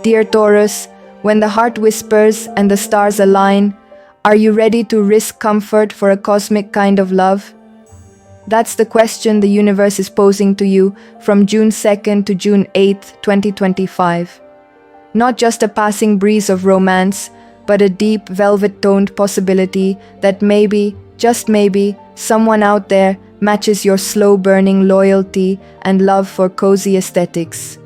Dear Taurus, when the heart whispers and the stars align, are you ready to risk comfort for a cosmic kind of love? That's the question the universe is posing to you from June 2nd to June 8th, 2025. Not just a passing breeze of romance, but a deep, velvet-toned possibility that maybe, just maybe, someone out there matches your slow-burning loyalty and love for cozy aesthetics.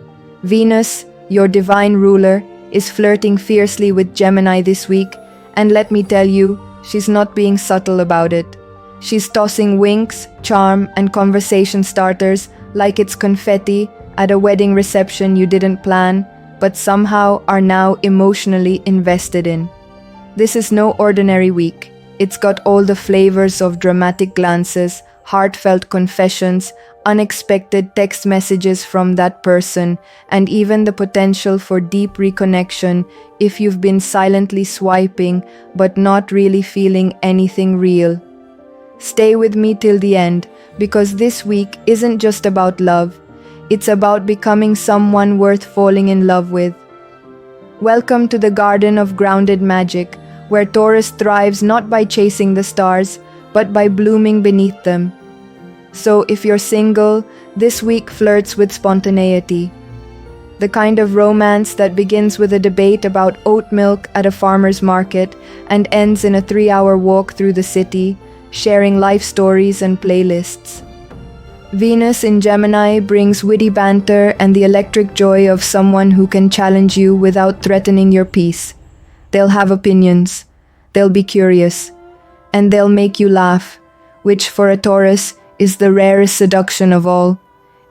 Venus, your divine ruler, is flirting fiercely with Gemini this week, and let me tell you, she's not being subtle about it. She's tossing winks, charm, and conversation starters like it's confetti at a wedding reception you didn't plan, but somehow are now emotionally invested in. This is no ordinary week. It's got all the flavors of dramatic glances, heartfelt confessions, unexpected text messages from that person, and even the potential for deep reconnection if you've been silently swiping but not really feeling anything real. Stay with me till the end, because this week isn't just about love. It's about becoming someone worth falling in love with. Welcome to the garden of grounded magic, where Taurus thrives not by chasing the stars, but by blooming beneath them. So if you're single, this week flirts with spontaneity. The kind of romance that begins with a debate about oat milk at a farmer's market and ends in a 3-hour walk through the city, sharing life stories and playlists. Venus in Gemini brings witty banter and the electric joy of someone who can challenge you without threatening your peace. They'll have opinions, they'll be curious, and they'll make you laugh, which for a Taurus is the rarest seduction of all.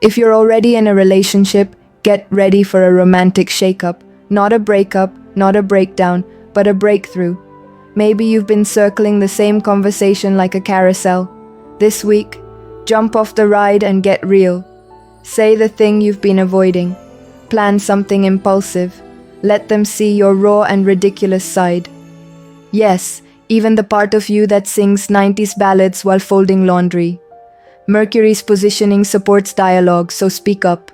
If you're already in a relationship, get ready for a romantic shakeup. Not a breakup, not a breakdown, but a breakthrough. Maybe you've been circling the same conversation like a carousel. This week, jump off the ride and get real. Say the thing you've been avoiding. Plan something impulsive. Let them see your raw and ridiculous side. Yes, even the part of you that sings 90s ballads while folding laundry. Mercury's positioning supports dialogue, so speak up.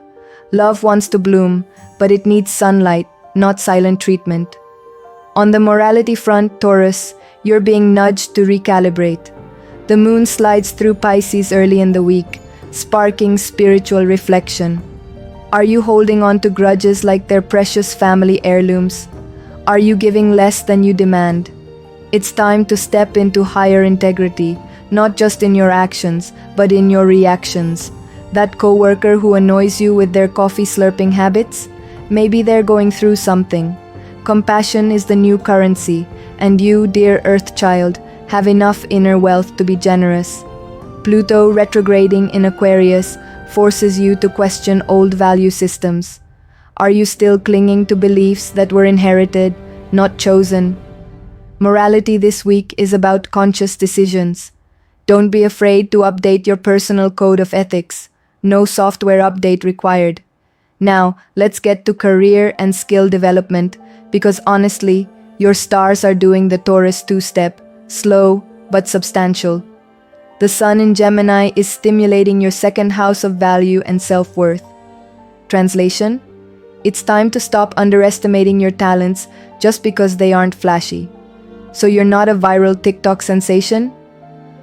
Love wants to bloom, but it needs sunlight, not silent treatment. On the morality front, Taurus, you're being nudged to recalibrate. The moon slides through Pisces early in the week, sparking spiritual reflection. Are you holding on to grudges like they're precious family heirlooms? Are you giving less than you demand? It's time to step into higher integrity, not just in your actions, but in your reactions. That coworker who annoys you with their coffee slurping habits? Maybe they're going through something. Compassion is the new currency, and you, dear Earth child, have enough inner wealth to be generous. Pluto retrograding in Aquarius forces you to question old value systems. Are you still clinging to beliefs that were inherited, not chosen? Morality this week is about conscious decisions. Don't be afraid to update your personal code of ethics. No software update required. Now, let's get to career and skill development, because honestly, your stars are doing the Taurus two-step, slow but substantial. The sun in Gemini is stimulating your second house of value and self-worth. Translation? It's time to stop underestimating your talents just because they aren't flashy. So you're not a viral TikTok sensation?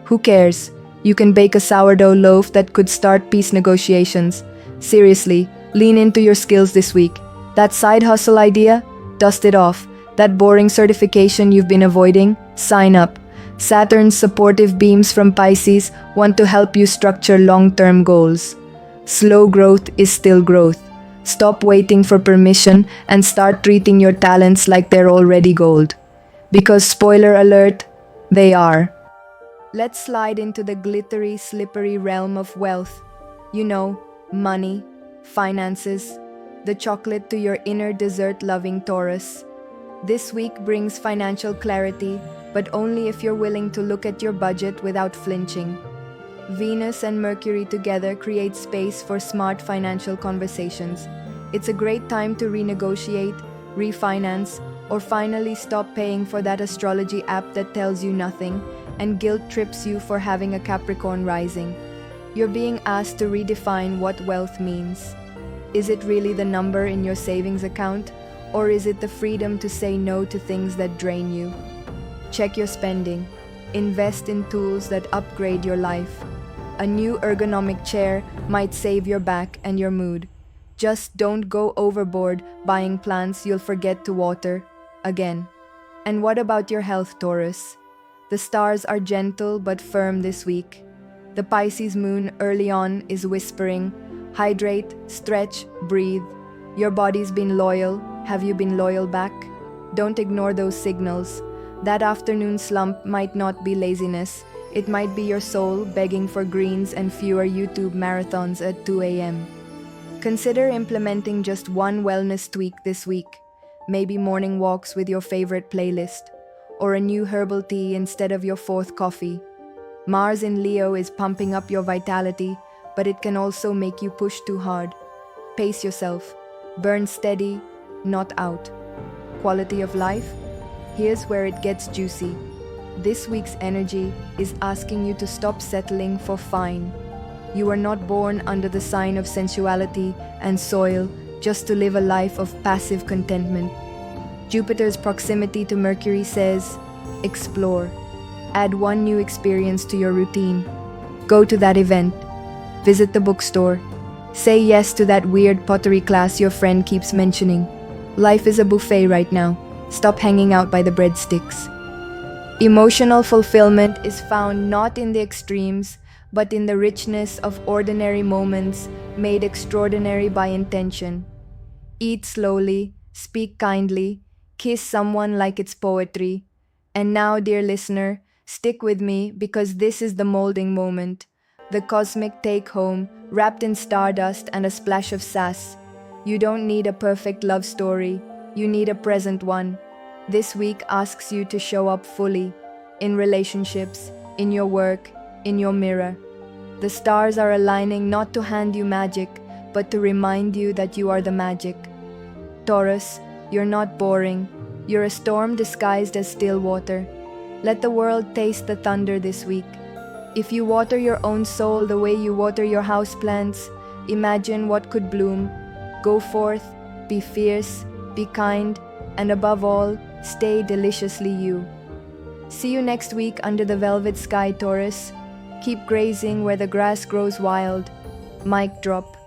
Who cares? You can bake a sourdough loaf that could start peace negotiations. Seriously, lean into your skills this week. That side hustle idea? Dust it off. That boring certification you've been avoiding? Sign up. Saturn's supportive beams from Pisces want to help you structure long-term goals. Slow growth is still growth. Stop waiting for permission and start treating your talents like they're already gold. Because spoiler alert, they are. Let's slide into the glittery, slippery realm of wealth. You know, money, finances, the chocolate to your inner dessert-loving Taurus. This week brings financial clarity, but only if you're willing to look at your budget without flinching. Venus and Mercury together create space for smart financial conversations. It's a great time to renegotiate, refinance, or finally stop paying for that astrology app that tells you nothing and guilt trips you for having a Capricorn rising. You're being asked to redefine what wealth means. Is it really the number in your savings account? Or is it the freedom to say no to things that drain you? Check your spending. Invest in tools that upgrade your life. A new ergonomic chair might save your back and your mood. Just don't go overboard buying plants you'll forget to water again. And what about your health, Taurus? The stars are gentle but firm this week. The Pisces moon early on is whispering, hydrate, stretch, breathe. Your body's been loyal. Have you been loyal back? Don't ignore those signals. That afternoon slump might not be laziness. It might be your soul begging for greens and fewer YouTube marathons at 2 a.m. Consider implementing just one wellness tweak this week. Maybe morning walks with your favorite playlist, or a new herbal tea instead of your fourth coffee. Mars in Leo is pumping up your vitality, but it can also make you push too hard. Pace yourself. Burn steady, not out. Quality of life? Here's where it gets juicy. This week's energy is asking you to stop settling for fine. You are not born under the sign of sensuality and soil just to live a life of passive contentment. Jupiter's proximity to Mercury says, explore. Add one new experience to your routine. Go to that event. Visit the bookstore. Say yes to that weird pottery class your friend keeps mentioning. Life is a buffet right now. Stop hanging out by the breadsticks. Emotional fulfillment is found not in the extremes, but in the richness of ordinary moments made extraordinary by intention. Eat slowly, speak kindly, kiss someone like it's poetry. And now, dear listener, stick with me because this is the molding moment. The cosmic take-home, wrapped in stardust and a splash of sass. You don't need a perfect love story. You need a present one. This week asks you to show up fully, in relationships, in your work, in your mirror. The stars are aligning not to hand you magic, but to remind you that you are the magic. Taurus, you're not boring. You're a storm disguised as still water. Let the world taste the thunder this week. If you water your own soul the way you water your houseplants, imagine what could bloom. Go forth, be fierce, be kind, and above all, stay deliciously you. See you next week under the velvet sky, Taurus. Keep grazing where the grass grows wild. Mic drop.